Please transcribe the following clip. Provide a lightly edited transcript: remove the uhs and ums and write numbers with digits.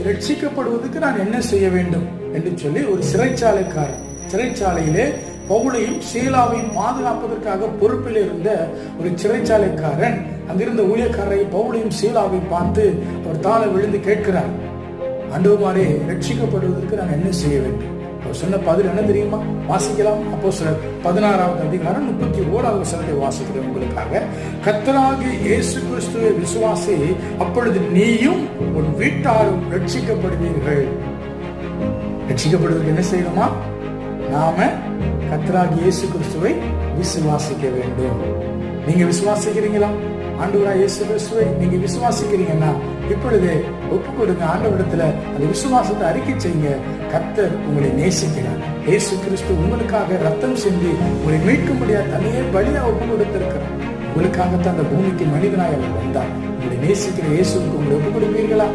ரட்சிக்கப்படுவதற்கு நான் என்ன செய்ய வேண்டும் என்று சொல்லி ஒரு சிறைச்சாலையிலே பவுலையும் சீலாவையும் பாதுகாப்பதற்காக பொறுப்பில் இருந்த ஒரு சிறைச்சாலைக்காரன் அங்கிருந்த ஊழியக்காரரை பவுலையும் சீலாவையும் பார்த்து அவர் தாழ விழுந்து கேட்கிறார், ஆண்டவரே, ரட்சிக்கப்படுவதற்கு நான் என்ன செய்ய வேண்டும்? அவர் சொன்ன பதில் என்ன தெரியுமா? வாசிக்கலாம். அப்போஸ்தலர் 16வது அதிகாரம் 31வது வசனத்தை வாசிக்கிறேன் உங்களுக்காக. கர்த்தராகிய இயேசு கிறிஸ்துவை விசுவாசி, அப்பொழுது நீயும் உன் வீட்டாரும் ரட்சிக்கப்படுவீர்கள். ரட்சிக்கப்படுவதற்கு என்ன செய்யணுமா? நாம கர்த்தராகிய இயேசு கிறிஸ்துவை விசுவாசிக்க வேண்டும். நீங்க விசுவாசிக்கிறீங்களா? ஆண்டவராகிய இயேசு கிறிஸ்துவை நீங்க விசுவாசிக்கிறீங்கன்னா இப்பொழுது ஒப்பு கொடுங்க ஆண்டவரிடத்துல. அந்த விசுவாசத்தை அறிக்கை செய்யுங்க. கர்த்தர் உங்களை நேசிக்கிறார். இயேசு கிறிஸ்து உங்களுக்காக ரத்தம் சிந்தி உங்களை மீட்கும்படியா தனியே பலியா ஒப்பு கொடுத்திருக்கிறார். உங்களுக்காகத்தான் அந்த பூமிக்கு மனிதனாக அவர் வந்தார். உங்களை நேசிக்கிற இயேசுக்கு உங்களை ஒப்பு கொடுப்பீர்களா?